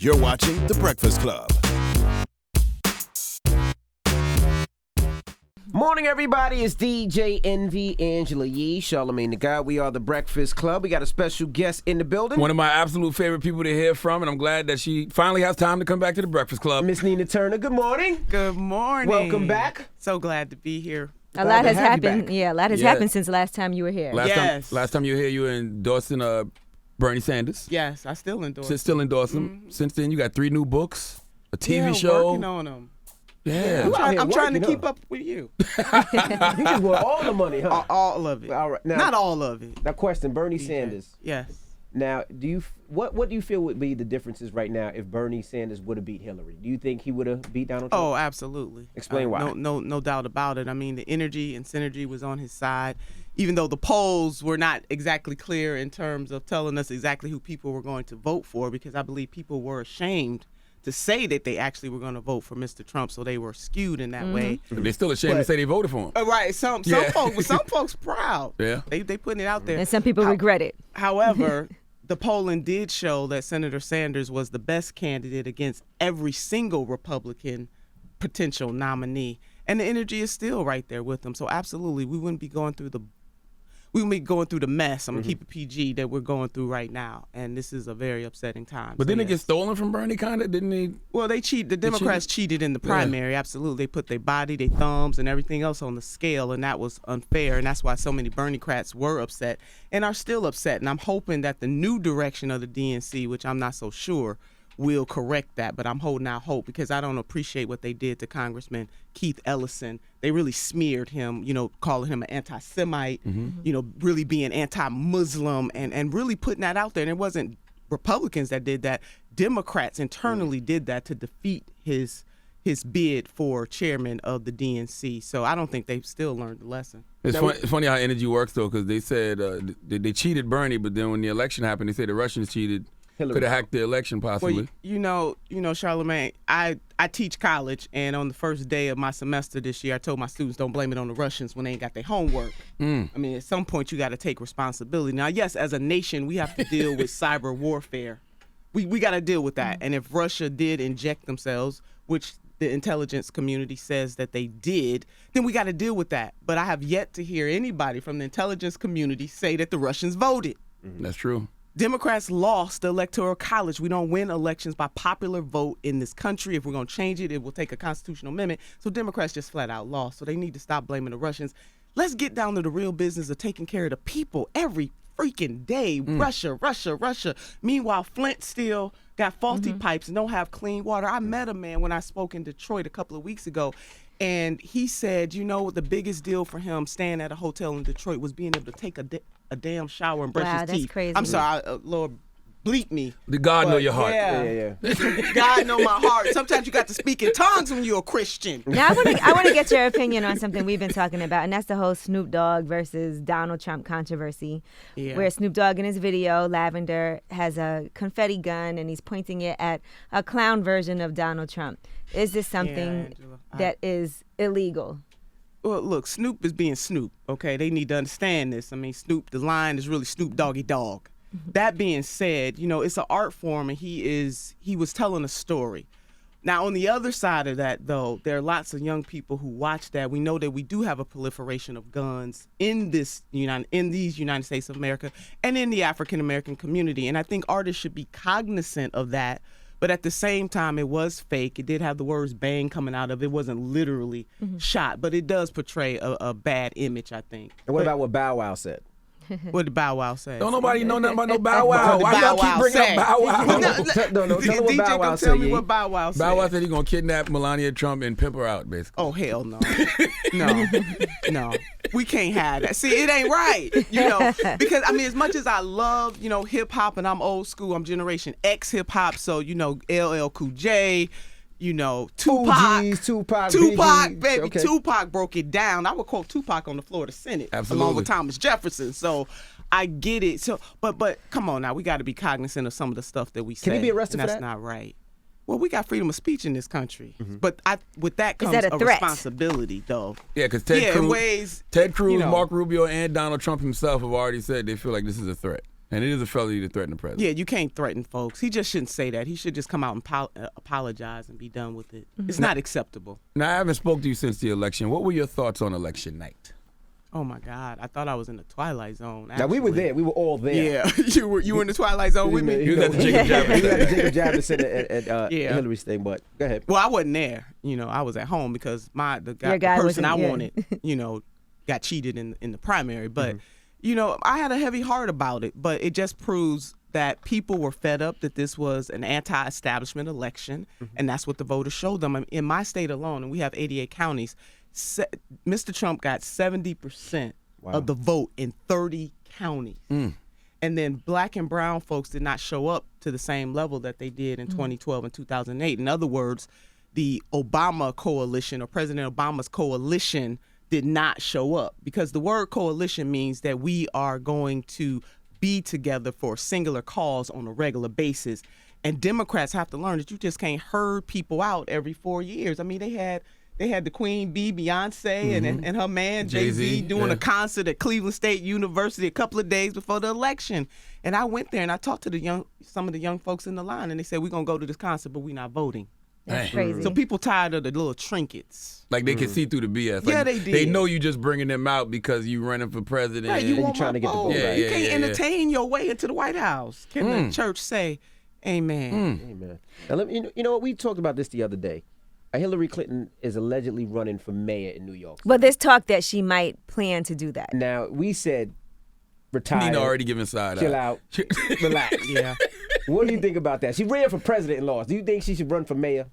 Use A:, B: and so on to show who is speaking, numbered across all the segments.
A: You're watching The Breakfast Club.
B: Morning, everybody. It's DJ Envy, Angela Yee, Charlamagne the God. We are The Breakfast Club. We got a special guest in the building.
C: One of my absolute favorite people to hear from, and I'm glad that she finally has time to come back to The Breakfast Club.
B: Miss Nina Turner, good morning.
D: Good morning.
B: Welcome back.
D: So glad to be here.
E: A lot has happened.
B: back.
E: Yeah, a lot has happened since the last time you were here.
C: Last time you were here, you were endorsing Bernie Sanders.
D: Yes, I still endorse.
C: Still endorse him. Since then, you got 3 new books, a TV show.
D: Working on them.
C: Yeah.
D: I'm trying to keep up with you.
B: You just want all the money, huh?
D: All of it.
B: All right. Now,
D: Not all of it.
B: Now, question, Bernie Sanders.
D: Yes.
B: Now, what do you feel would be the differences right now if Bernie Sanders would have beat Hillary? Do you think he would have beat Donald Trump?
D: Oh, absolutely.
B: Explain why.
D: No doubt about it. I mean, the energy and synergy was on his side, even though the polls were not exactly clear in terms of telling us exactly who people were going to vote for, because I believe people were ashamed to say that they actually were going to vote for Mr. Trump, so they were skewed in that way.
C: They're still ashamed to say they voted for him.
D: Right. Some folks proud.
C: Yeah.
D: They putting it out there.
E: And some people regret it.
D: However, the polling did show that Senator Sanders was the best candidate against every single Republican potential nominee. And the energy is still right there with them. So absolutely, we wouldn't be going through the mess. I'm gonna keep it PG that we're going through right now, and this is a very upsetting time.
C: But
D: so
C: didn't it
D: yes.
C: get stolen from Bernie, kind of? Didn't he?
D: Well, they cheat. The Democrats cheated in the primary. Absolutely, they put their body, their thumbs, and everything else on the scale, and that was unfair. And that's why so many Bernie-crats were upset and are still upset. And I'm hoping that the new direction of the DNC, which I'm not so sure, will correct that. But I'm holding out hope, because I don't appreciate what they did to Congressman Keith Ellison. They really smeared him, calling him an anti-Semite, really being anti-Muslim, and really putting that out there. And it wasn't Republicans that did that. Democrats internally did that to defeat his bid for chairman of the DNC. So I don't think they've still learned the lesson.
C: It's funny how energy works, though, because they said they cheated Bernie, but then when the election happened, they said the Russians cheated. Could have hacked the election, possibly.
D: Well, Charlamagne, I teach college, and on the first day of my semester this year, I told my students, don't blame it on the Russians when they ain't got their homework. I mean, at some point, you got to take responsibility. Now, yes, as a nation, we have to deal with cyber warfare. We got to deal with that. And if Russia did inject themselves, which the intelligence community says that they did, then we got to deal with that. But I have yet to hear anybody from the intelligence community say that the Russians voted.
C: That's true.
D: Democrats lost the Electoral College. We don't win elections by popular vote in this country. If we're going to change it, it will take a constitutional amendment. So Democrats just flat out lost. So they need to stop blaming the Russians. Let's get down to the real business of taking care of the people every freaking day. Russia. Meanwhile, Flint still got faulty pipes and don't have clean water. I met a man when I spoke in Detroit a couple of weeks ago, and he said, the biggest deal for him staying at a hotel in Detroit was being able to take a damn shower and brush his teeth.
E: That's crazy.
D: I'm sorry, Lord, bleep me.
C: The God know your heart.
B: Yeah.
D: God know my heart. Sometimes you got to speak in tongues when you're a Christian.
E: Now, I want to get your opinion on something we've been talking about, and that's the whole Snoop Dogg versus Donald Trump controversy, where Snoop Dogg in his video, Lavender, has a confetti gun, and he's pointing it at a clown version of Donald Trump. Is this something that is illegal?
D: Well, look, Snoop is being Snoop, okay? They need to understand this. I mean, Snoop, the line is really Snoop Doggy Dogg. That being said, it's an art form, and he was telling a story. Now, on the other side of that, though, there are lots of young people who watch that. We know that we do have a proliferation of guns in these United States of America and in the African American community. And I think artists should be cognizant of that. But at the same time, it was fake. It did have the words bang coming out of it. It wasn't literally shot, but it does portray a bad image, I think.
B: And what about what Bow Wow said?
D: What did Bow Wow say?
C: Don't nobody know nothing about no Bow Wow. Why y'all keep bringing up Bow Wow?
B: No, tell me what Bow Wow said.
D: Tell me what Bow Wow said.
C: Bow Wow said he's going to kidnap Melania Trump and pimp her out, basically.
D: Oh, hell no. No. We can't have that. See, it ain't right, because, as much as I love, hip-hop, and I'm old school, I'm Generation X hip-hop, so, LL Cool J, Tupac, baby.
B: Okay.
D: Tupac broke it down. I would quote Tupac on the floor of the Senate, along with Thomas Jefferson. So I get it. So, but come on now, we got to be cognizant of some of the stuff that we say.
B: Can he be arrested for that?
D: That's not right. Well, we got freedom of speech in this country, but with that comes
E: that a threat?
D: Responsibility, though.
C: Yeah, because Ted Cruz, Mark Rubio, and Donald Trump himself have already said they feel like this is a threat. And it is a felony to threaten the president.
D: Yeah, you can't threaten folks. He just shouldn't say that. He should just come out and apologize and be done with it. It's not acceptable.
C: Now, I haven't spoke to you since the election. What were your thoughts on election night?
D: Oh my God! I thought I was in the Twilight Zone. Actually.
B: Now we were there. We were all there.
D: Yeah, you were in the Twilight Zone with me.
C: You was at the Jacob Javits.
B: We were at the Jacob Javits Center at Hillary's thing. But go ahead.
D: Well, I wasn't there. I was at home because the person I wanted, got cheated in the primary. But I had a heavy heart about it. But it just proves that people were fed up that this was an anti-establishment election, and that's what the voters showed them. In my state alone, and we have 88 counties. Mr. Trump got 70% of the vote in 30 counties. And then black and brown folks did not show up to the same level that they did in 2012 and 2008. In other words, the Obama coalition or President Obama's coalition did not show up because the word coalition means that we are going to be together for a singular cause on a regular basis. And Democrats have to learn that you just can't herd people out every 4 years. I mean, they had the Queen Bee, Beyonce, and her man Jay-Z doing a concert at Cleveland State University a couple of days before the election. And I went there and I talked to some of the young folks in the line, and they said, we're going to go to this concert, but we're not voting.
E: That's crazy.
D: So people tired of the little trinkets.
C: Like they can see through the BS. Like,
D: yeah, they did.
C: They know you just bringing them out because you running for president.
D: Right, you want
B: trying to get the vote.
C: Yeah,
D: you can't entertain your way into the White House. Can the church say, amen?
B: Amen. Now, you know what? We talked about this the other day. Hillary Clinton is allegedly running for mayor in New York.
E: But there's talk that she might plan to do that.
B: Now, we said retire.
C: Nina already giving side
B: chill out. Relax.
D: Yeah.
B: What do you think about that? She ran for president and lost. Do you think she should run for mayor?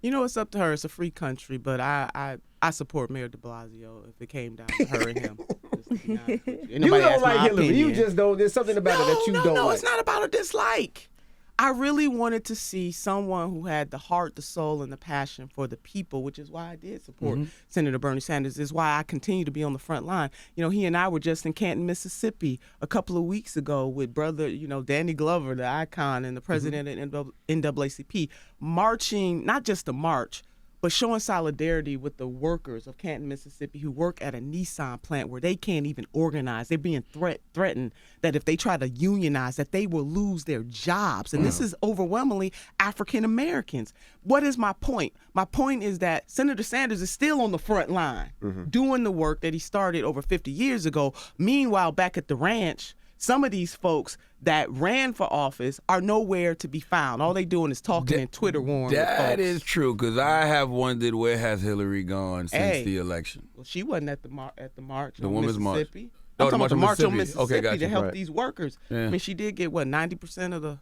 D: It's up to her. It's a free country, but I support Mayor de Blasio if it came down to her and him.
B: You don't like Hillary.
D: Opinion.
B: You just don't. There's something about her that you don't like.
D: No, it's not about a dislike. I really wanted to see someone who had the heart, the soul, and the passion for the people, which is why I did support Senator Bernie Sanders. Is why I continue to be on the front line. He and I were just in Canton, Mississippi a couple of weeks ago with brother, Danny Glover, the icon and the president of NAACP, marching, not just a march, but showing solidarity with the workers of Canton, Mississippi, who work at a Nissan plant where they can't even organize. They're being threatened that if they try to unionize, that they will lose their jobs. And this is overwhelmingly African Americans. What is my point? My point is that Senator Sanders is still on the front line doing the work that he started over 50 years ago. Meanwhile, back at the ranch, some of these folks that ran for office are nowhere to be found. All they doing is talking and Twitter warring with folks.
C: That is true, because I have wondered where has Hillary gone since the election.
D: Well, she wasn't at the march
C: the
D: on
C: women's
D: Mississippi.
C: March.
D: I'm talking about the march on Mississippi
C: Okay, gotcha.
D: to help these workers.
C: Yeah.
D: I mean, she did get, 90% of the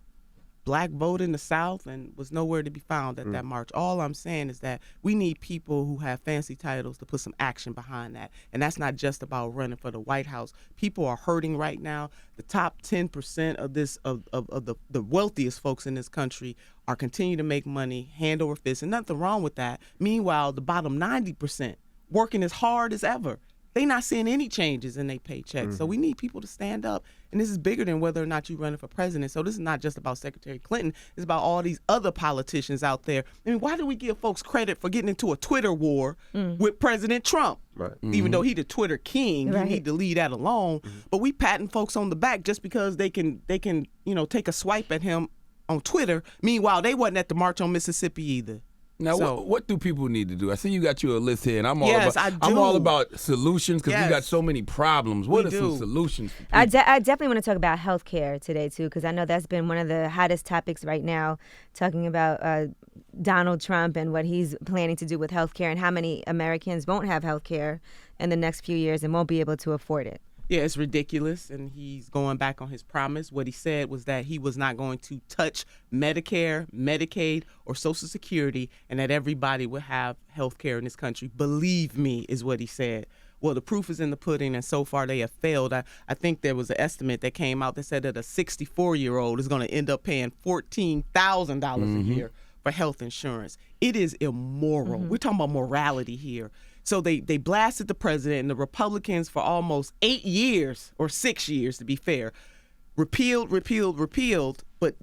D: black vote in the South and was nowhere to be found at that march. All I'm saying is that we need people who have fancy titles to put some action behind that. And that's not just about running for the White House. People are hurting right now. The top 10% of the wealthiest folks in this country are continuing to make money hand over fist, and nothing wrong with that. Meanwhile, the bottom 90% working as hard as ever. They not seeing any changes in their paychecks. So we need people to stand up. And this is bigger than whether or not you're running for president. So this is not just about Secretary Clinton. It's about all these other politicians out there. I mean, why do we give folks credit for getting into a Twitter war with President Trump?
B: Right.
D: Even though he the Twitter king, you need to leave that alone. But we patting folks on the back just because they can take a swipe at him on Twitter. Meanwhile, they wasn't at the March on Mississippi either.
C: Now,
D: So-
C: what do people need to do? I see you got you a list here, and I'm
D: Yes, I
C: I'm
D: do.
C: all about solutions because we got
D: Yes.
C: so many problems. What
D: We
C: are some
D: do.
C: solutions for people?
E: I definitely want to talk about healthcare today, too, because I know that's been one of the hottest topics right now, talking about Donald Trump and what he's planning to do with healthcare and how many Americans won't have healthcare in the next few years and won't be able to afford it.
D: Yeah, it's ridiculous, and he's going back on his promise. What he said was that he was not going to touch Medicare, Medicaid, or Social Security, and that everybody would have health care in this country. Believe me, is what he said. Well, the proof is in the pudding, and so far they have failed. I think there was an estimate that came out that said that a 64-year-old is going to end up paying $14,000 a year for health insurance. It is immoral. We're talking about morality here. So they blasted the president, and the Republicans for almost 8 years, or 6 years to be fair, repealed, but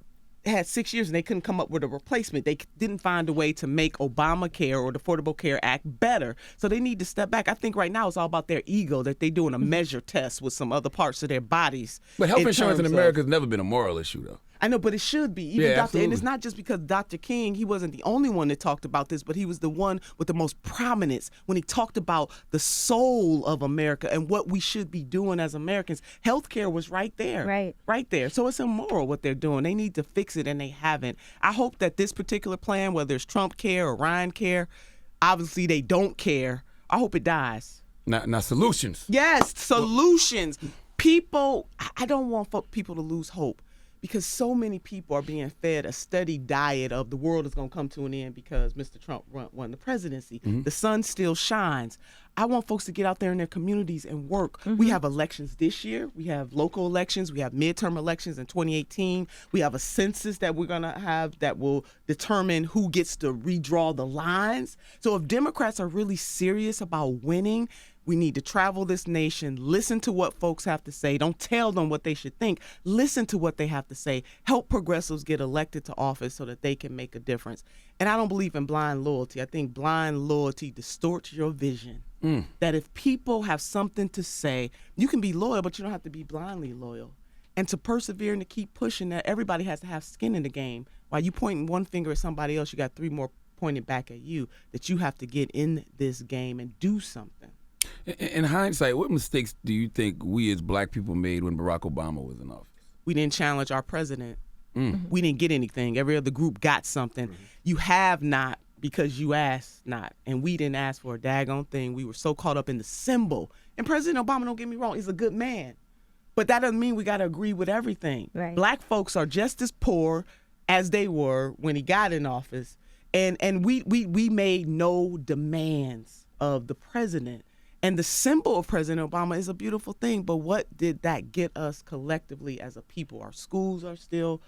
D: had 6 years and they couldn't come up with a replacement. They didn't find a way to make Obamacare or the Affordable Care Act better. So they need to step back. I think right now it's all about their ego, that they're doing a measure test with some other parts of their bodies.
C: But health insurance in America has never been a moral issue, though.
D: I know, but it should be. Even
C: Yeah,
D: Dr.
C: absolutely.
D: And it's not just because Dr. King, he wasn't the only one that talked about this, but he was the one with the most prominence when he talked about the soul of America and what we should be doing as Americans. Healthcare was right there. Right there. So it's immoral what they're doing. They need to fix it, and they haven't. I hope that this particular plan, whether it's Trump Care or Ryan Care, obviously they don't care. I hope it dies.
C: Now solutions.
D: Yes, solutions. People, I don't want people to lose hope, because so many people are being fed a steady diet of the world is going to come to an end because Mr. Trump won the presidency. The sun still shines. I want folks to get out there in their communities and work. We have elections this year. We have local elections. We have midterm elections in 2018. We have a census that we're going to have that will determine who gets to redraw the lines. So if Democrats are really serious about winning, we need to travel this nation, listen to what folks have to say. Don't tell them what they should think. Listen to what they have to say. Help progressives get elected to office so that they can make a difference. And I don't believe in blind loyalty. I think blind loyalty distorts your vision. That if people have something to say, you can be loyal, but you don't have to be blindly loyal. And to persevere and to keep pushing that, everybody has to have skin in the game. While you pointing one finger at somebody else, you got 3 more pointed back at you, that you have to get in this game and do something.
C: In hindsight, what mistakes do you think we as black people made when Barack Obama was in office?
D: We didn't challenge our president. We didn't get anything. Every other group got something. You have not because you asked not. And we didn't ask for a daggone thing. We were so caught up in the symbol. And President Obama, don't get me wrong, is a good man. But that doesn't mean we got to agree with everything.
E: Right.
D: Black folks are just as poor as they were when he got in office. And we made no demands of the president. And the symbol of President Obama is a beautiful thing, but what did that get us collectively as a people? Our schools are still,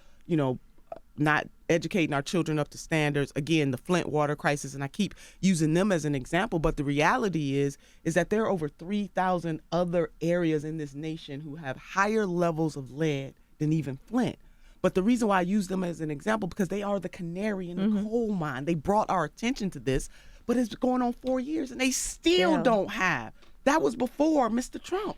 D: not educating our children up to standards. Again, the Flint water crisis, and I keep using them as an example, but the reality is that there are over 3,000 other areas in this nation who have higher levels of lead than even Flint. But the reason why I use them as an example, because they are the canary in the coal mine. They brought our attention to this. But it's going on 4 years, and they still don't have. That was before Mr. Trump.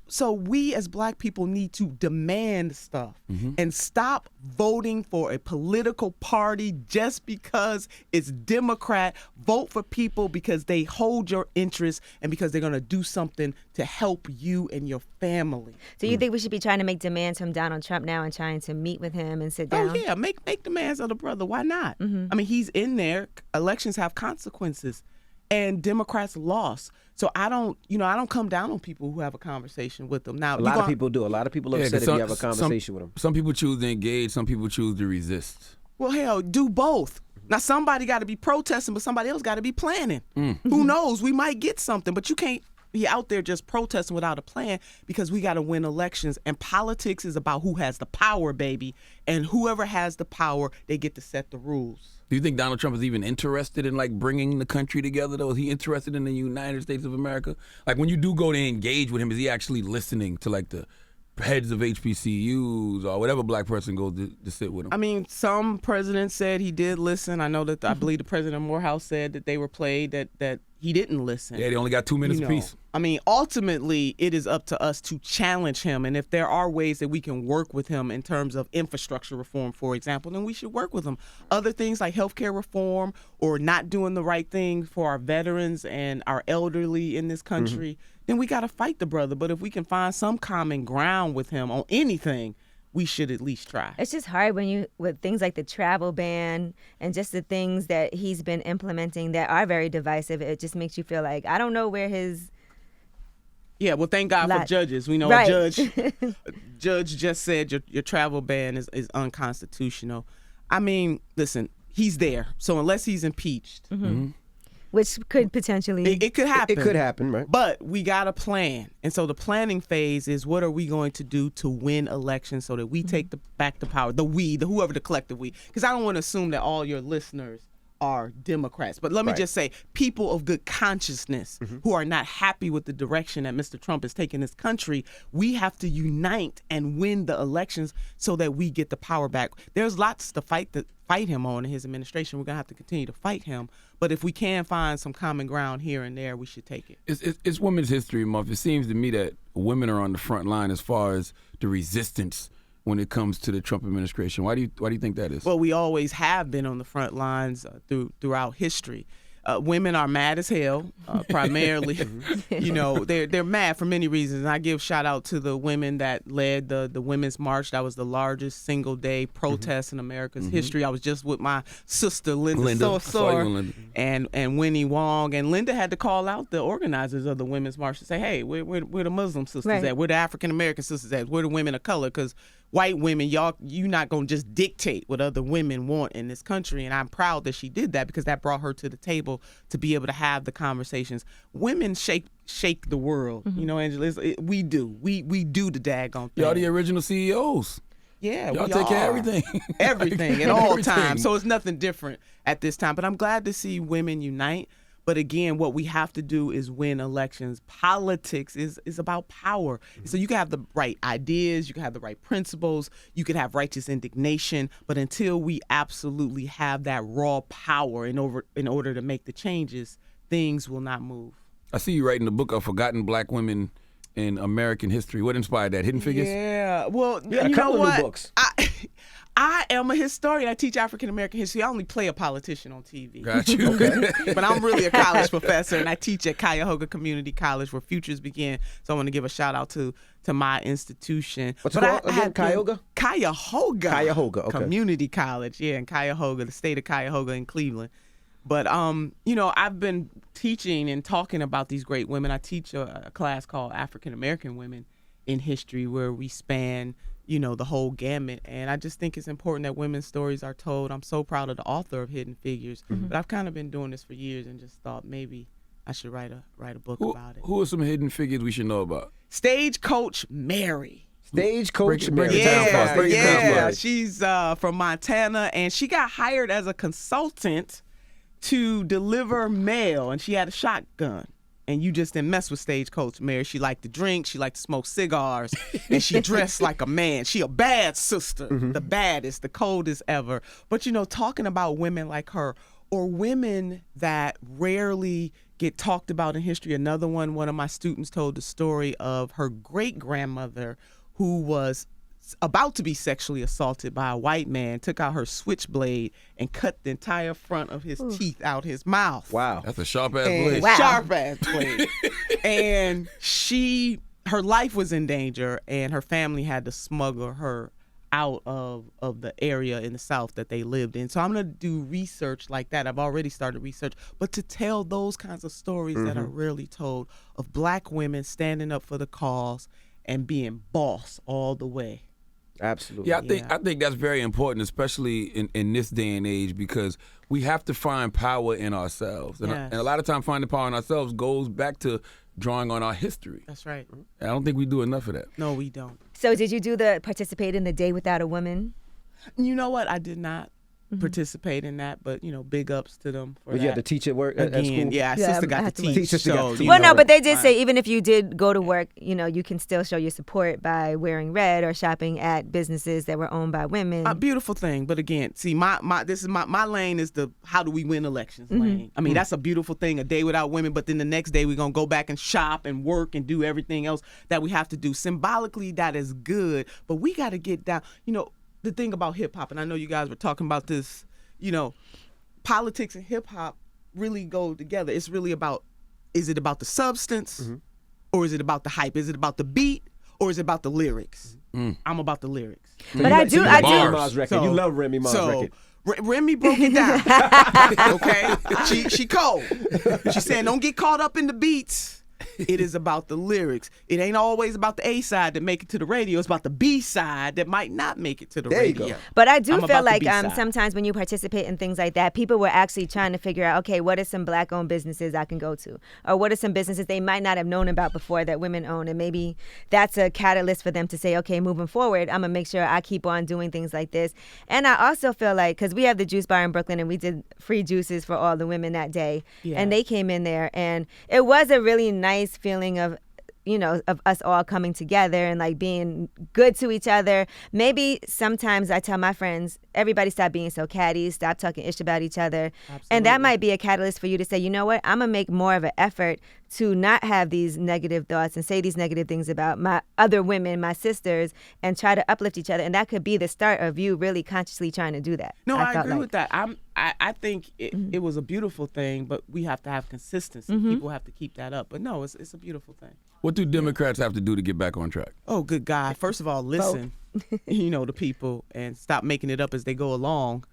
D: So we as black people need to demand stuff and stop voting for a political party just because it's Democrat. Vote for people because they hold your interests and because they're going to do something to help you and your family.
E: So you think we should be trying to make demands from Donald Trump now and trying to meet with him and sit down?
D: Oh, yeah. Make demands of the brother. Why not? I mean, he's in there. Elections have consequences. And Democrats lost. So I don't come down on people who have a conversation with them. Now,
B: A lot of people do. A lot of people are upset if you have a conversation with them.
C: Some people choose to engage. Some people choose to resist.
D: Well, hell, do both. Now, somebody got to be protesting, but somebody else got to be planning. Who knows? We might get something, but you can't be out there just protesting without a plan, because we got to win elections. And politics is about who has the power, baby. And whoever has the power, they get to set the rules.
C: Do you think Donald Trump is even interested in bringing the country together, though? Is he interested in the United States of America? When you do go to engage with him, is he actually listening to the heads of HBCUs or whatever black person goes to sit with him?
D: I mean, some presidents said he did listen. I know that I believe the president of Morehouse said that they were played, that he didn't listen.
C: Yeah, they only got 2 minutes apiece.
D: I mean, ultimately, it is up to us to challenge him. And if there are ways that we can work with him in terms of infrastructure reform, for example, then we should work with him. Other things like healthcare reform or not doing the right thing for our veterans and our elderly in this country, then we got to fight the brother. But if we can find some common ground with him on anything, we should at least try.
E: It's just hard with things like the travel ban and just the things that he's been implementing that are very divisive. It just makes you feel like, I don't know where his...
D: Yeah, well, thank God for judges. We know
E: right.
D: a judge just said your travel ban is unconstitutional. I mean, listen, he's there. So unless he's impeached...
E: Which could potentially...
D: It could happen.
B: It could happen, right?
D: But we got a plan. And so the planning phase is, what are we going to do to win elections so that we take back the power? Whoever the collective we. Because I don't want to assume that all your listeners are Democrats. But let me just say, people of good consciousness who are not happy with the direction that Mr. Trump is taking this country, we have to unite and win the elections so that we get the power back. There's lots to fight him on in his administration. We're going to have to continue to fight him. But if we can find some common ground here and there, we should take it.
C: It's Women's History Month. It seems to me that women are on the front line as far as the resistance when it comes to the Trump administration. Why do you think that is?
D: Well, we always have been on the front lines throughout history. Women are mad as hell, primarily. They're mad for many reasons. And I give shout out to the women that led the Women's March. That was the largest single day protest in America's history. I was just with my sister, Linda Soar, and Winnie Wong. And Linda had to call out the organizers of the Women's March to say, hey, where the Muslim sisters at? Where the African American sisters at? Where the women of color? Because white women, you're not going to just dictate what other women want in this country. And I'm proud that she did that because that brought her to the table to be able to have the conversations. Women shake the world. Angela, we do. We do the daggone thing.
C: Y'all the original CEOs.
D: Yeah,
C: y'all take care of everything.
D: Everything at all times. So it's nothing different at this time. But I'm glad to see women unite. But again, what we have to do is win elections. Politics is about power. So you can have the right ideas, you can have the right principles, you can have righteous indignation, but until we absolutely have that raw power in order to make the changes, things will not move.
C: I see you writing the book of Forgotten Black Women in American History. What inspired that? Hidden Figures?
D: Yeah. Well,
B: a couple of new books.
D: I am a historian. I teach African American history. I only play a politician on TV.
C: Got you.
D: Okay. But I'm really a college professor, and I teach at Cuyahoga Community College where futures begin. So I want to give a shout out to my institution.
B: What's it called again? Cuyahoga?
D: Cuyahoga. Okay. Community College. Yeah, in Cuyahoga, the state of Cuyahoga in Cleveland. But, I've been teaching and talking about these great women. I teach a class called African American Women in History where we span the whole gamut. And I just think it's important that women's stories are told. I'm so proud of the author of Hidden Figures. But I've kind of been doing this for years and just thought maybe I should write a book about it.
C: Who are some hidden figures we should know about?
D: Stagecoach Mary.
B: Stagecoach Mary.
D: Yeah. She's from Montana, and she got hired as a consultant to deliver mail, and she had a shotgun. And you just didn't mess with Stagecoach Mary. She liked to drink. She liked to smoke cigars. And she dressed like a man. She a bad sister, the baddest, the coldest ever. But, talking about women like her or women that rarely get talked about in history. Another one of my students told the story of her great-grandmother who was about to be sexually assaulted by a white man, took out her switchblade and cut the entire front of his teeth out his mouth.
B: Wow.
C: That's a sharp-ass blade.
E: Wow.
D: Sharp-ass blade. And her life was in danger, and her family had to smuggle her out of the area in the South that they lived in. So I'm going to do research like that. I've already started research. But to tell those kinds of stories that are rarely told of black women standing up for the cause and being boss all the way.
B: Absolutely.
C: Yeah, I think that's very important, especially in this day and age, because we have to find power in ourselves. And a lot of times finding power in ourselves goes back to drawing on our history.
D: That's right.
C: And I don't think we do enough of that.
D: No, we don't.
E: So did you participate in the Day Without a Woman?
D: You know what? I did not participate in that, but big ups to them for that.
B: You had to teach at work at school?
D: Yeah, sister got to teach.
E: But they did say even if you did go to work, you can still show your support by wearing red or shopping at businesses that were owned by women.
D: A beautiful thing, but again, see, my lane is the how do we win elections lane. I mean, that's a beautiful thing, a day without women, but then the next day we're gonna go back and shop and work and do everything else that we have to do. Symbolically, that is good, but we got to get down. The thing about hip hop, and I know you guys were talking about this, politics and hip hop really go together. It's really about, is it about the substance or is it about the hype? Is it about the beat or is it about the lyrics? I'm about the lyrics.
E: But I do.
B: You love Remy Ma's record.
D: Remy broke it down. Okay? She cold. She saying don't get caught up in the beats It is about the lyrics. It ain't always about the A side that make it to the radio. It's about the B side that might not make it to the radio.
B: Go.
E: But I do
D: I'm
E: feel
D: about the
E: like
D: B-side.
E: sometimes when you participate in things like that, people were actually trying to figure out, okay, what are some black-owned businesses I can go to? Or what are some businesses they might not have known about before that women own? And maybe that's a catalyst for them to say, okay, moving forward, I'm going to make sure I keep on doing things like this. And I also feel like, because we have the juice bar in Brooklyn and we did free juices for all the women that day.
D: Yeah.
E: And they came in there and it was a really nice feeling of, you know, of us all coming together and like being good to each other. Maybe sometimes I tell my friends, everybody stop being so catty, stop talking ish about each other.
D: Absolutely.
E: And that might be a catalyst for you to say, you know what, I'm going to make more of an effort to not have these negative thoughts and say these negative things about my other women, my sisters, and try to uplift each other. And that could be the start of you really consciously trying to do that.
D: No, I
E: felt
D: agree
E: like.
D: with that. I think it was a beautiful thing, but we have to have consistency. People have to keep that up. But no, it's a beautiful thing.
C: What do Democrats have to do to get back on track?
D: Oh, good God. First of all, listen, to people and stop making it up as they go along.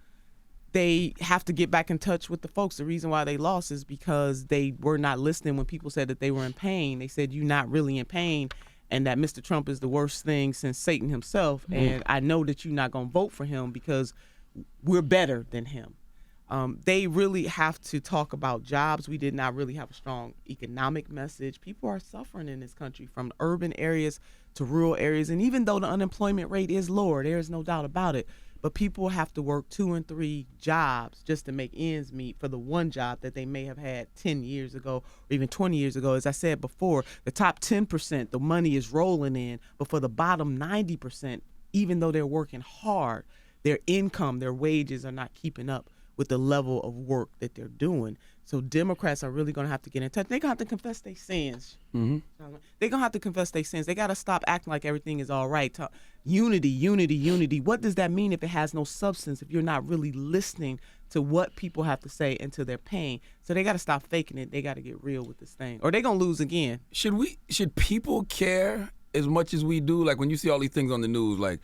D: They have to get back in touch with the folks. The reason why they lost is because they were not listening when people said that they were in pain. They said, you're not really in pain, and that Mr. Trump is the worst thing since Satan himself. And I know that you're not going to vote for him because we're better than him. They really have to talk about jobs. We did not really have a strong economic message. People are suffering in this country from urban areas to rural areas. And even though the unemployment rate is lower, there is no doubt about it. But people have to work 2 and 3 jobs just to make ends meet for the one job that they may have had 10 years ago or even 20 years ago. As I said before, the top 10%, the money is rolling in. But for the bottom 90%, even though they're working hard, their income, their wages are not keeping up with the level of work that they're doing. So Democrats are really going to have to get in touch. They're going to have to confess their sins. They're going to have to confess their sins. They got to stop acting like everything is all right. Unity, unity, unity. What does that mean if it has no substance, if you're not really listening to what people have to say and to their pain? So they got to stop faking it. They got to get real with this thing, or they're going to lose again.
C: Should people care as much as we do? Like when you see all these things on the news, like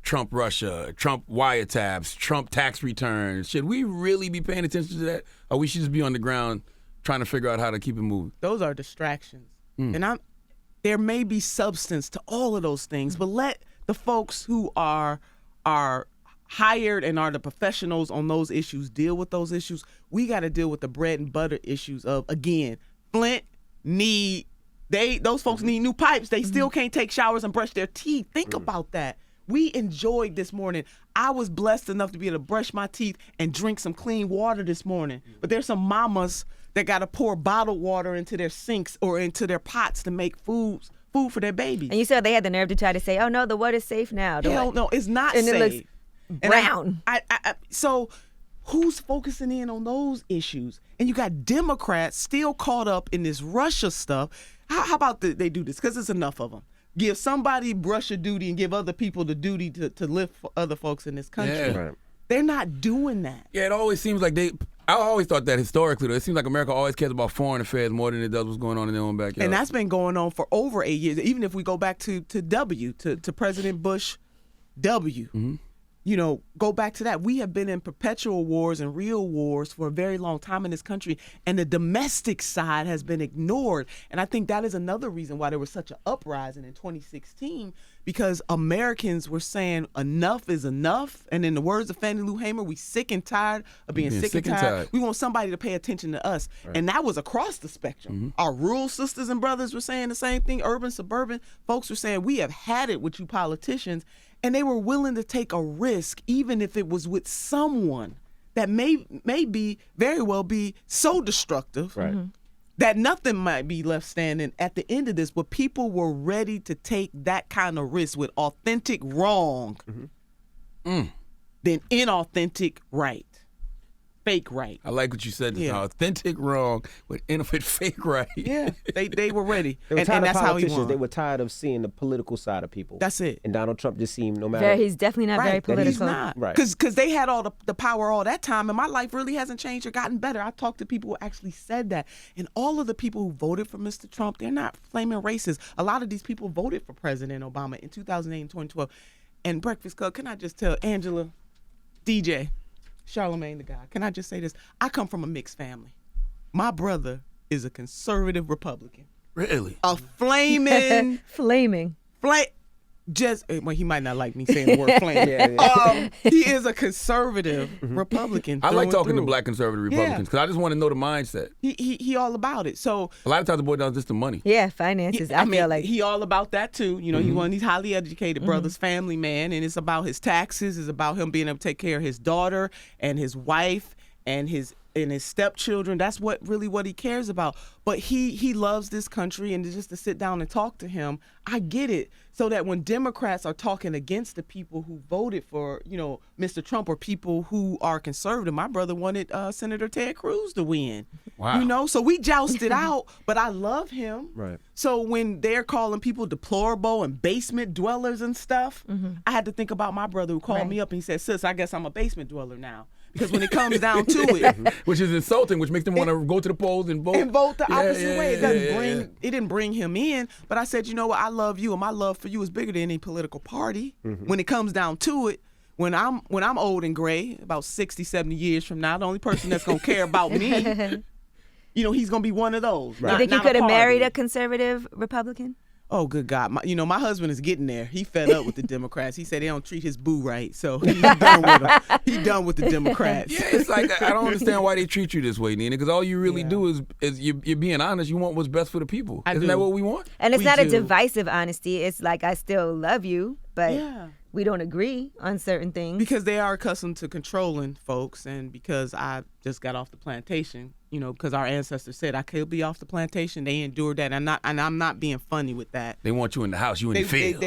C: Trump Russia, Trump wiretaps, Trump tax returns. Should we really be paying attention to that? Or we should just be on the ground trying to figure out how to keep it moving?
D: Those are distractions. And there may be substance to all of those things, but let the folks who are hired and are the professionals on those issues deal with those issues. We got to deal with the bread and butter issues of, again, Flint those folks need new pipes. They still can't take showers and brush their teeth. Think about that. We enjoyed this morning. I was blessed enough to be able to brush my teeth and drink some clean water this morning. But there's some mamas that got to pour bottled water into their sinks or into their pots to make food for their babies.
E: And you said they had the nerve to try to say, oh, no, the water's safe now.
D: Hell no, it's not
E: and
D: safe.
E: It looks brown.
D: So who's focusing in on those issues? And you got Democrats still caught up in this Russia stuff. How about they do this? Because it's enough of them. Give somebody Russia duty and give other people the duty to lift for other folks in this country.
C: Yeah.
B: Right.
D: They're not doing that.
C: Yeah, it always seems like I always thought that historically, though. It seems like America always cares about foreign affairs more than it does what's going on in their own backyard.
D: And that's been going on for over 8 years. Even if we go back to President Bush W. Go back to that. We have been in perpetual wars and real wars for a very long time in this country, and the domestic side has been ignored. And I think that is another reason why there was such an uprising in 2016, because Americans were saying enough is enough. And in the words of Fannie Lou Hamer, we sick and tired of being sick and tired. We want somebody to pay attention to us. Right. And that was across the spectrum. Our rural sisters and brothers were saying the same thing. Urban, suburban folks were saying, we have had it with you politicians. And they were willing to take a risk, even if it was with someone that may very well be so destructive that nothing might be left standing at the end of this. But people were ready to take that kind of risk with authentic wrong than inauthentic right. Fake right.
C: I like what you said. Yeah. Authentic wrong with fake right.
D: Yeah, they were ready.
B: They were
D: and
B: tired
D: that's
B: of
D: how he
B: politicians.
D: won.
B: They were tired of seeing the political side of people.
D: That's it.
B: And Donald Trump just seemed no matter.
E: He's definitely not very political.
D: He's not.
B: Right.
D: Because they had all the power all that time, and my life really hasn't changed or gotten better. I've talked to people who actually said that. And all of the people who voted for Mr. Trump, they're not flaming racist. A lot of these people voted for President Obama in 2008 and 2012. And Breakfast Club, can I just tell Angela, DJ, Charlamagne the guy, can I just say this? I come from a mixed family. My brother is a conservative Republican.
C: Really?
D: A flaming. Just well, he might not like me saying the word flame. He is a conservative Republican.
C: I like talking to black conservative Republicans because I just want to know the mindset.
D: He all about it. So
C: a lot of times the boy does just the money.
E: Yeah, finances. I feel like
D: he all about that too. You know, he one of these highly educated brothers, family man, and it's about his taxes. It's about him being able to take care of his daughter and his wife and his stepchildren. That's what he cares about. But he loves this country, and just to sit down and talk to him, I get it. So that when Democrats are talking against the people who voted for, Mr. Trump, or people who are conservative, my brother wanted Senator Ted Cruz to win.
C: Wow.
D: So we jousted out, but I love him.
B: Right.
D: So when they're calling people deplorable and basement dwellers and stuff, I had to think about my brother who called me up and he said, "Sis, I guess I'm a basement dweller now." Because when it comes down to it,
C: which is insulting, which makes them want to go to the polls and vote.
D: And vote the opposite way. It didn't bring him in. But I said, you know what? I love you, and my love for you is bigger than any political party. When it comes down to it, when I'm old and gray, about 60, 70 years from now, the only person that's gonna care about me, he's gonna be one of those.
E: Right. You think you could have married a conservative Republican?
D: Oh, good God. My husband is getting there. He fed up with the Democrats. He said they don't treat his boo right, so he's done with them. He's done with the Democrats.
C: Yeah, it's like, I don't understand why they treat you this way, Nina, because all you really do is you're being honest. You want what's best for the people. Isn't that what we want?
E: And it's not a divisive honesty. It's like, I still love you, but we don't agree on certain things.
D: Because they are accustomed to controlling folks, and because I just got off the plantation, because our ancestors said I could be off the plantation, they endured that, and I'm not being funny with that.
C: They want you in the house, you in the field.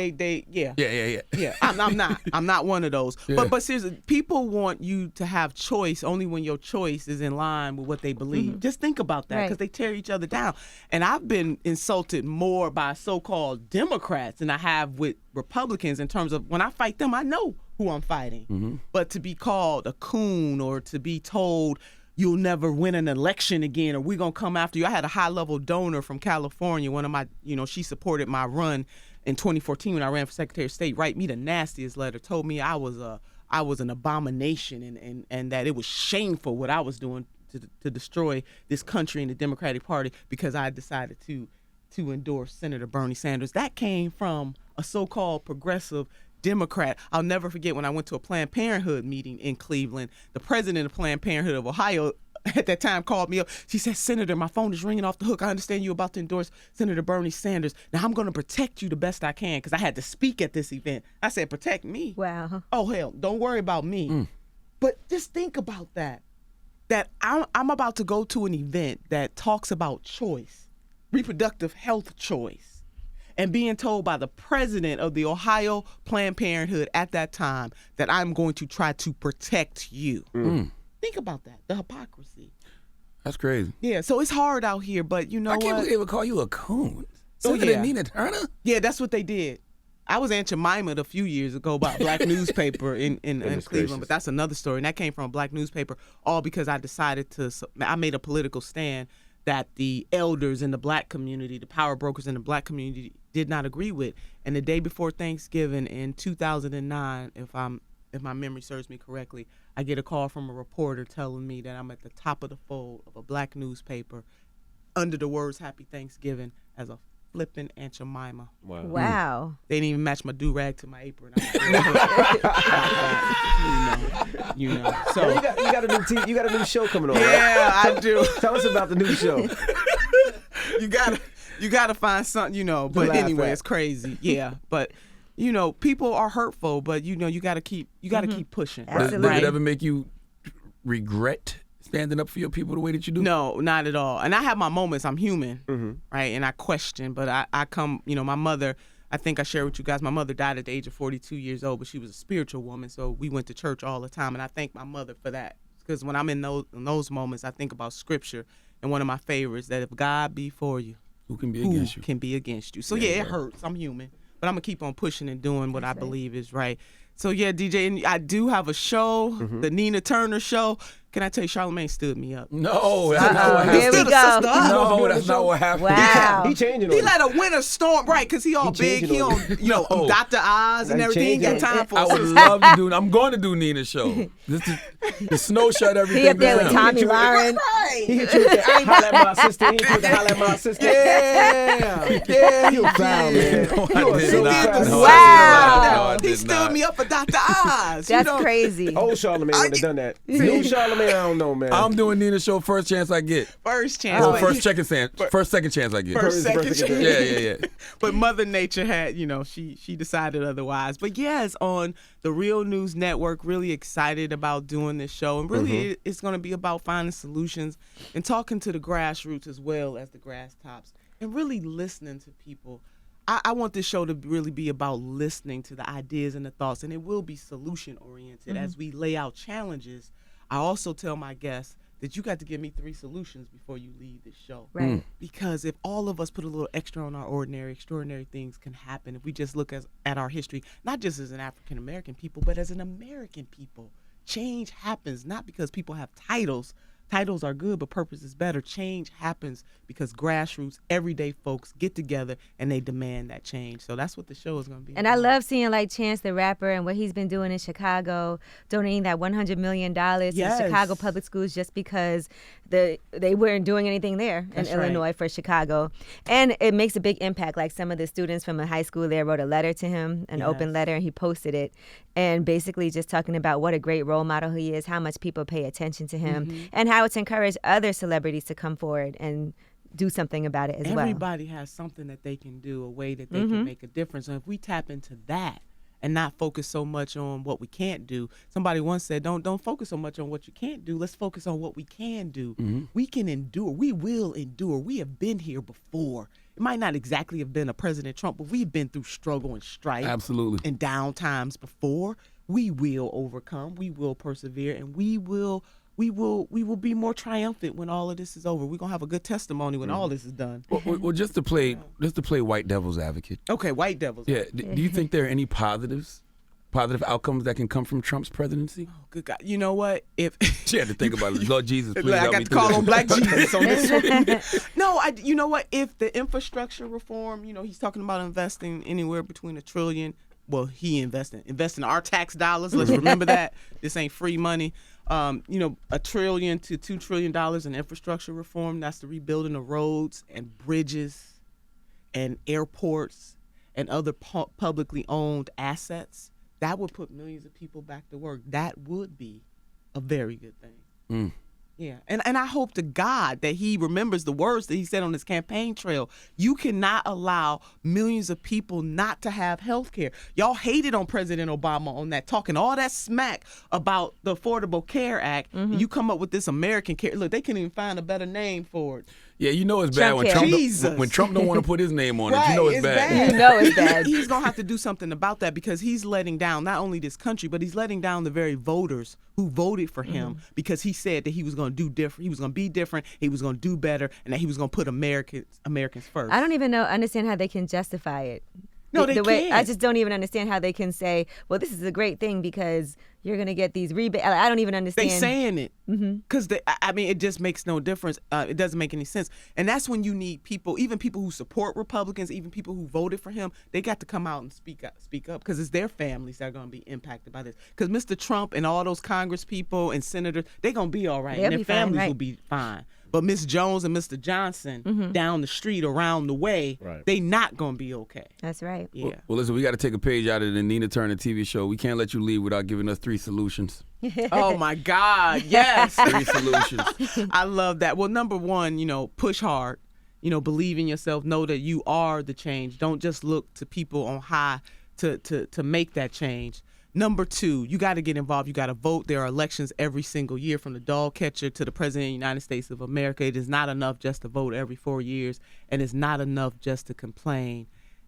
C: Yeah.
D: I'm not one of those.
C: Yeah.
D: But seriously, people want you to have choice only when your choice is in line with what they believe. Just think about that, because they tear each other down. And I've been insulted more by so-called Democrats than I have with Republicans, in terms of when I fight them, I know who I'm fighting. But to be called a coon, or to be told you'll never win an election again, or we're going to come after you. I had a high-level donor from California, one of my, she supported my run in 2014 when I ran for Secretary of State, write me the nastiest letter, told me I was an abomination, and that it was shameful what I was doing to destroy this country and the Democratic Party, because I decided to endorse Senator Bernie Sanders. That came from a so-called progressive Democrat. I'll never forget when I went to a Planned Parenthood meeting in Cleveland. The president of Planned Parenthood of Ohio at that time called me up. She said, "Senator, my phone is ringing off the hook. I understand you're about to endorse Senator Bernie Sanders. Now I'm going to protect you the best I can," because I had to speak at this event. I said, "Protect me?"
E: Wow.
D: Oh, hell, don't worry about me. But just think about that. That I'm about to go to an event that talks about choice, reproductive health choice, and being told by the president of the Ohio Planned Parenthood at that time that I'm going to try to protect you. Think about that, the hypocrisy.
C: That's crazy.
D: Yeah, so it's hard out here, but you know what?
C: I can't believe they would call you a coon. Nina Turner?
D: Yeah, that's what they did. I was Aunt Jemima a few years ago about a black newspaper in Cleveland, but that's another story. And that came from a black newspaper, all because I decided I made a political stand that the elders in the black community, the power brokers in the black community, did not agree with. And the day before Thanksgiving in 2009, if my memory serves me correctly, I get a call from a reporter telling me that I'm at the top of the fold of a black newspaper under the words "Happy Thanksgiving" as a flipping Aunt Jemima.
E: Wow.
D: They didn't even match my do-rag to my apron. So
B: you got a new show coming on.
D: Yeah,
B: right?
D: I do.
B: Tell us about the new show.
D: You gotta find something, But anyway, it's crazy. Yeah, but people are hurtful, but you gotta keep pushing.
E: Absolutely.
C: Does it ever make you regret standing up for your people the way that you do?
D: No, not at all. And I have my moments. I'm human, right? And I question, but I come. My mother. I think I shared with you guys. My mother died at the age of 42 years old, but she was a spiritual woman, so we went to church all the time, and I thank my mother for that. Because when I'm in those moments, I think about scripture, and one of my favorites, that if God be for you,
C: who can be against you?
D: Can be against you. So it hurts. I'm human, but I'm gonna keep on pushing and doing what I believe is right. So yeah, DJ, and I do have a show, the Nina Turner Show. Can I tell you, Charlamagne stood me up.
C: No, that's not what happened.
E: Here we go.
C: No, that's not what happened.
E: Wow.
B: He changing.
D: He let a winter storm, right? Because he all big. He on, Dr. Oz and everything. He ain't got time for
C: I would love to do. I'm going to do Nina's show. The snow shut everything
E: He up there
C: down.
E: with Tommy Lauren.
B: He hit you with the holla at my sister. He hit you with the holla at my sister. Yeah. You foul, man. You are so foul.
E: Wow.
D: He stood me up for Dr. Oz.
E: That's crazy.
B: Old Charlemagne would have done that. New Charlemagne, I don't know, man.
C: I'm doing Nina's show first chance I get.
D: First chance.
C: Well, second chance I get.
D: First, second chance.
C: Yeah.
D: But Mother Nature had, she decided otherwise. But yes, on the Real News Network, really excited about doing this show. And really, it's going to be about finding solutions and talking to the grassroots as well as the grass tops and really listening to people. I want this show to really be about listening to the ideas and the thoughts, and it will be solution-oriented as we lay out challenges. I also tell my guests that you got to give me 3 solutions before you leave this show.
E: Right.
D: Because if all of us put a little extra on our ordinary, extraordinary things can happen if we just look at our history, not just as an African-American people, but as an American people. Change happens not because people have titles. Titles are good, but purpose is better. Change happens because grassroots, everyday folks get together and they demand that change. So that's what the show is going to be.
E: And I love seeing like Chance the Rapper and what he's been doing in Chicago, donating that $100 million to Chicago public schools just because they weren't doing anything there in Illinois for Chicago. And it makes a big impact. Like some of the students from a high school there wrote a letter to him, an open letter, and he posted it. And basically just talking about what a great role model he is, how much people pay attention to him, and how it's encouraged other celebrities to come forward and do something about it as well.
D: Everybody has something that they can do, a way that they can make a difference. And if we tap into that and not focus so much on what we can't do. Somebody once said, don't focus so much on what you can't do. Let's focus on what we can do. We can endure. We will endure. We have been here before. It might not exactly have been a President Trump, but we've been through struggle and strife.
C: Absolutely.
D: And down times before. We will overcome. We will persevere. And we will be more triumphant when all of this is over. We're gonna have a good testimony when all this is done.
C: Well, just to play white devil's advocate.
D: Okay, white devil's advocate.
C: Do you think there are any positive outcomes that can come from Trump's presidency?
D: Oh, good God. You know what? If
C: she had to think about it. Lord Jesus, please
D: I
C: help
D: got
C: me
D: to
C: through
D: call
C: this.
D: on Black Jesus on this one. No, you know what? If the infrastructure reform, he's talking about investing anywhere between $1 trillion. Well, he investing our tax dollars. Let's remember that. This ain't free money. $1 trillion to $2 trillion in infrastructure reform. That's the rebuilding of roads and bridges and airports and other publicly owned assets. That would put millions of people back to work. That would be a very good thing. Yeah, and I hope to God that he remembers the words that he said on his campaign trail. You cannot allow millions of people not to have health care. Y'all hated on President Obama on that, talking all that smack about the Affordable Care Act. And you come up with this American care. Look, they couldn't even find a better name for it.
C: Yeah, you know it's bad when Trump don't want to put his name on it. You know it's bad.
E: You know it's bad.
D: He's going to have to do something about that because he's letting down not only this country, but he's letting down the very voters who voted for him because he said that he was going to do different. He was going to be different. He was going to do better, and that he was going to put Americans first.
E: I don't even understand how they can justify it.
D: No, they can't.
E: I just don't even understand how they can say, well, this is a great thing because you're going to get these rebates. I don't even understand.
D: They saying it because it just makes no difference. It doesn't make any sense. And that's when you need people, even people who support Republicans, even people who voted for him, they got to come out and speak up because it's their families that are going to be impacted by this. Because Mr. Trump and all those Congress people and senators, they're going to be all right.
E: They'll
D: and their
E: be fine,
D: families
E: right.
D: will be fine. But Miss Jones and Mr. Johnson down the street, around the way, they not going to be okay.
E: That's right.
D: Yeah.
C: Well, listen, we got to take a page out of the Nina Turner TV show. We can't let you leave without giving us 3 solutions.
D: Oh, my God. Yes.
C: 3 solutions.
D: I love that. Well, number 1, push hard. Believe in yourself. Know that you are the change. Don't just look to people on high to make that change. Number 2, you got to get involved. You got to vote. There are elections every single year, from the dog catcher to the President of the United States of America. It is not enough just to vote every 4 years, and it's not enough just to complain.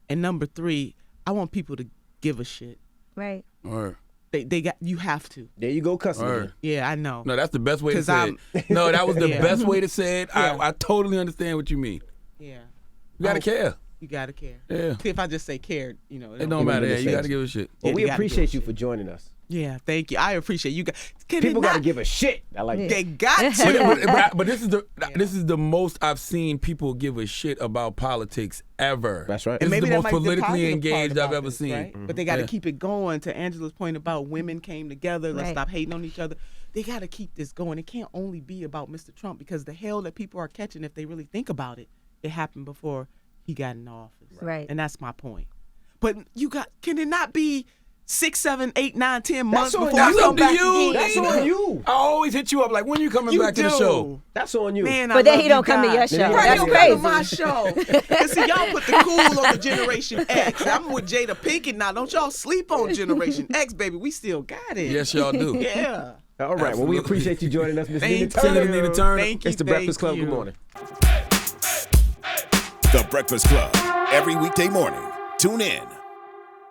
D: And number 3, I want people to give a shit.
E: Right.
C: All right.
D: You have to.
B: There you go, cussing.
C: Right.
D: Yeah, I know.
C: No, that's the best way to say it. No, that was the best way to say it.
D: Yeah.
C: I totally understand what you mean.
D: Yeah.
C: You got to care.
D: You got to care.
C: Yeah.
D: See, if I just say care,
C: It don't matter. Yeah, you got to give a shit.
B: Well, we
D: you gotta
B: appreciate
D: give a
B: you
D: shit.
B: for joining us.
D: Yeah, thank you. I appreciate you guys.
B: People got to give a shit. I like that.
D: They got to.
C: But this is the most I've seen people give a shit about politics ever.
B: That's right.
C: This
D: And maybe
C: is the
D: that
C: most
D: might be the
C: politically
D: positive part
C: engaged
D: about
C: I've ever
D: this,
C: seen.
D: right? But they got to keep it going. To Angela's point about women came together. Let's
E: Right.
D: stop hating on each other. they got to keep this going. It can't only be about Mr. Trump, because the hell that people are catching, if they really think about it, it happened before he got in office.
E: Right.
D: And that's my point. But can it not be 6, 7, 8, 9, 10 months before I
C: That's
D: come
C: up to
D: back
C: you.
D: again?
B: That's on you.
C: I always hit you up like, when you coming back to the show?
B: That's on you.
D: Man,
E: But then he don't come to your show.
D: Right,
E: That's
D: he don't
E: crazy.
D: come to my show. And see, y'all put the cool on the Generation X. I'm with Jada Pinkett now. Don't y'all sleep on Generation X, baby. We still got it.
C: Yes, y'all do.
D: Yeah.
B: All right. Well, we appreciate you joining us, Miss Nina
D: Thank
B: Turner.
D: you.
C: Nina Turner.
D: Thank you.
B: It's the Breakfast Club. Good morning.
A: The Breakfast Club. Every weekday morning. Tune in